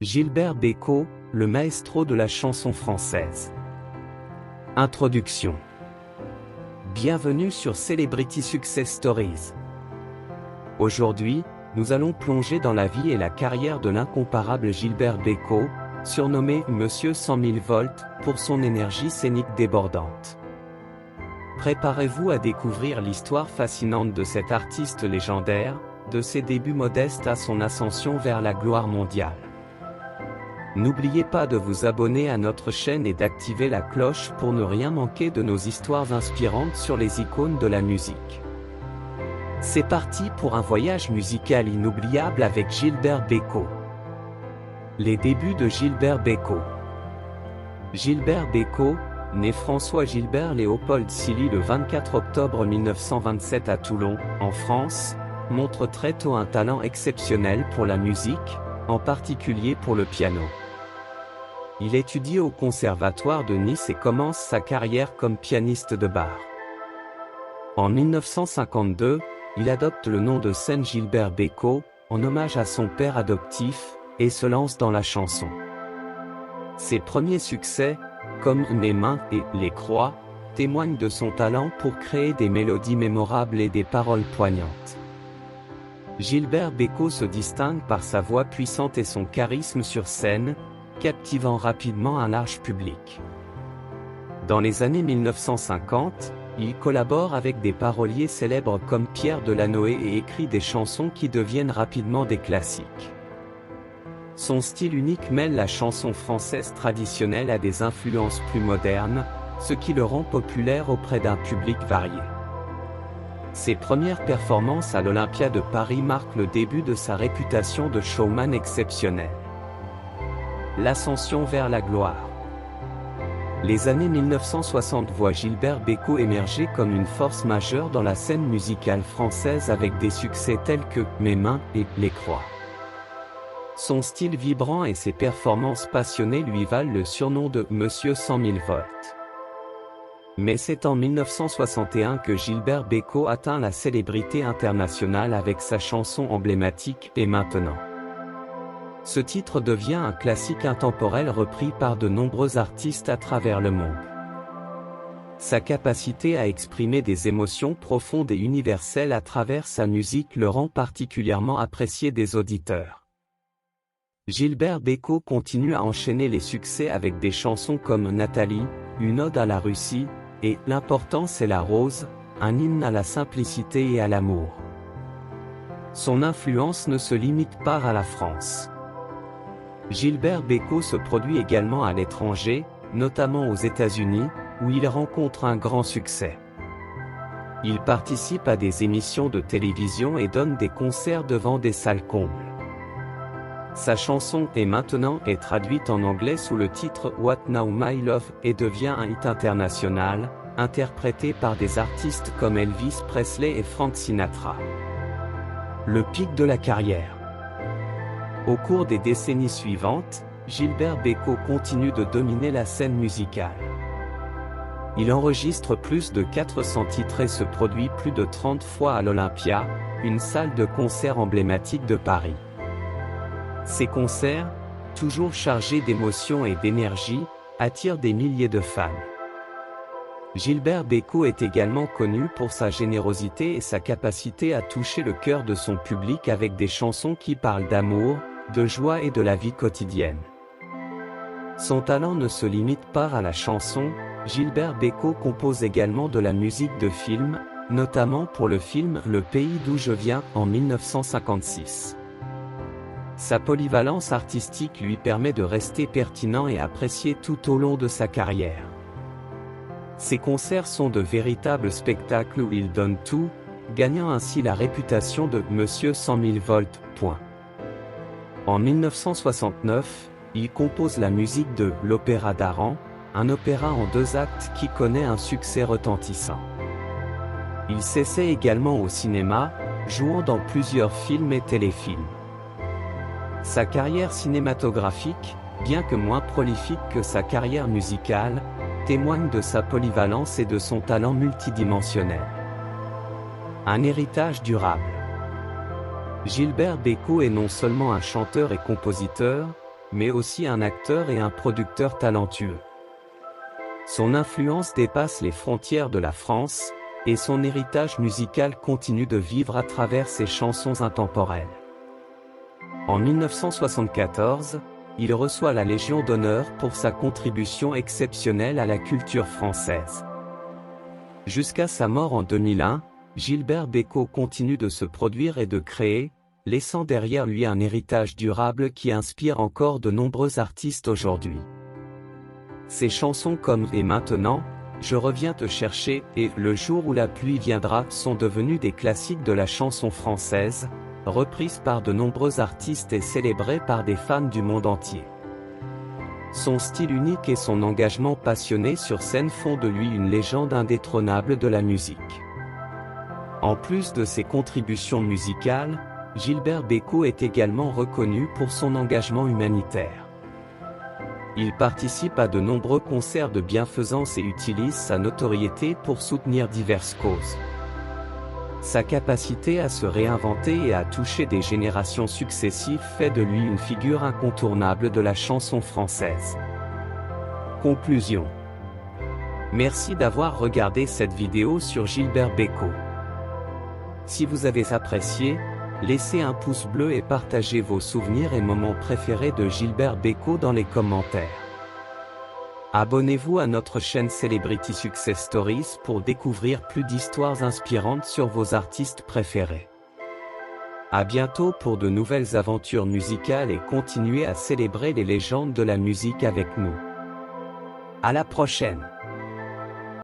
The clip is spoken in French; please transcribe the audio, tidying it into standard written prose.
Gilbert Bécaud, le maestro de la chanson française. Introduction. Bienvenue sur Celebrity Success Stories. Aujourd'hui, nous allons plonger dans la vie et la carrière de l'incomparable Gilbert Bécaud, surnommé Monsieur 100 000 volts, pour son énergie scénique débordante. Préparez-vous à découvrir l'histoire fascinante de cet artiste légendaire, de ses débuts modestes à son ascension vers la gloire mondiale. N'oubliez pas de vous abonner à notre chaîne et d'activer la cloche pour ne rien manquer de nos histoires inspirantes sur les icônes de la musique. C'est parti pour un voyage musical inoubliable avec Gilbert Bécaud. Les débuts de Gilbert Bécaud. Gilbert Bécaud, né François Gilbert Léopold Silly le 24 octobre 1927 à Toulon, en France, montre très tôt un talent exceptionnel pour la musique, en particulier pour le piano. Il étudie au Conservatoire de Nice et commence sa carrière comme pianiste de bar. En 1952, il adopte le nom de scène Gilbert Bécaud, en hommage à son père adoptif, et se lance dans la chanson. Ses premiers succès, comme Mes mains et Les croix, témoignent de son talent pour créer des mélodies mémorables et des paroles poignantes. Gilbert Bécaud se distingue par sa voix puissante et son charisme sur scène, captivant rapidement un large public. Dans les années 1950, il collabore avec des paroliers célèbres comme Pierre Delanoë et écrit des chansons qui deviennent rapidement des classiques. Son style unique mêle la chanson française traditionnelle à des influences plus modernes, ce qui le rend populaire auprès d'un public varié. Ses premières performances à l'Olympia de Paris marquent le début de sa réputation de showman exceptionnel. L'ascension vers la gloire. Les années 1960 voient Gilbert Bécaud émerger comme une force majeure dans la scène musicale française avec des succès tels que Mes mains et Les croix. Son style vibrant et ses performances passionnées lui valent le surnom de Monsieur 100 000 volts. Mais c'est en 1961 que Gilbert Bécaud atteint la célébrité internationale avec sa chanson emblématique Et maintenant. Ce titre devient un classique intemporel repris par de nombreux artistes à travers le monde. Sa capacité à exprimer des émotions profondes et universelles à travers sa musique le rend particulièrement apprécié des auditeurs. Gilbert Bécaud continue à enchaîner les succès avec des chansons comme Nathalie, une ode à la Russie, et L'important c'est la rose, un hymne à la simplicité et à l'amour. Son influence ne se limite pas à la France. Gilbert Bécaud se produit également à l'étranger, notamment aux États-Unis, où il rencontre un grand succès. Il participe à des émissions de télévision et donne des concerts devant des salles combles. Sa chanson Et maintenant est traduite en anglais sous le titre What Now My Love et devient un hit international, interprété par des artistes comme Elvis Presley et Frank Sinatra. Le pic de la carrière. Au cours des décennies suivantes, Gilbert Bécaud continue de dominer la scène musicale. Il enregistre plus de 400 titres et se produit plus de 30 fois à l'Olympia, une salle de concert emblématique de Paris. Ces concerts, toujours chargés d'émotion et d'énergie, attirent des milliers de fans. Gilbert Bécaud est également connu pour sa générosité et sa capacité à toucher le cœur de son public avec des chansons qui parlent d'amour, de joie et de la vie quotidienne. Son talent ne se limite pas à la chanson, Gilbert Bécaud compose également de la musique de film, notamment pour le film Le pays d'où je viens en 1956. Sa polyvalence artistique lui permet de rester pertinent et apprécié tout au long de sa carrière. Ses concerts sont de véritables spectacles où il donne tout, gagnant ainsi la réputation de Monsieur 100 000 volts. En 1969, il compose la musique de L'Opéra d'Aran, un opéra en 2 actes qui connaît un succès retentissant. Il s'essaie également au cinéma, jouant dans plusieurs films et téléfilms. Sa carrière cinématographique, bien que moins prolifique que sa carrière musicale, témoigne de sa polyvalence et de son talent multidimensionnel. Un héritage durable. Gilbert Bécaud est non seulement un chanteur et compositeur, mais aussi un acteur et un producteur talentueux. Son influence dépasse les frontières de la France, et son héritage musical continue de vivre à travers ses chansons intemporelles. En 1974, il reçoit la Légion d'honneur pour sa contribution exceptionnelle à la culture française. Jusqu'à sa mort en 2001, Gilbert Bécaud continue de se produire et de créer, laissant derrière lui un héritage durable qui inspire encore de nombreux artistes aujourd'hui. Ses chansons comme « Et maintenant », « Je reviens te chercher » et « Le jour où la pluie viendra » sont devenues des classiques de la chanson française, reprises par de nombreux artistes et célébrées par des fans du monde entier. Son style unique et son engagement passionné sur scène font de lui une légende indétrônable de la musique. En plus de ses contributions musicales, Gilbert Bécaud est également reconnu pour son engagement humanitaire. Il participe à de nombreux concerts de bienfaisance et utilise sa notoriété pour soutenir diverses causes. Sa capacité à se réinventer et à toucher des générations successives fait de lui une figure incontournable de la chanson française. Conclusion. Merci d'avoir regardé cette vidéo sur Gilbert Bécaud. Si vous avez apprécié, laissez un pouce bleu et partagez vos souvenirs et moments préférés de Gilbert Bécaud dans les commentaires. Abonnez-vous à notre chaîne Celebrity Success Stories pour découvrir plus d'histoires inspirantes sur vos artistes préférés. À bientôt pour de nouvelles aventures musicales et continuez à célébrer les légendes de la musique avec nous. À la prochaine!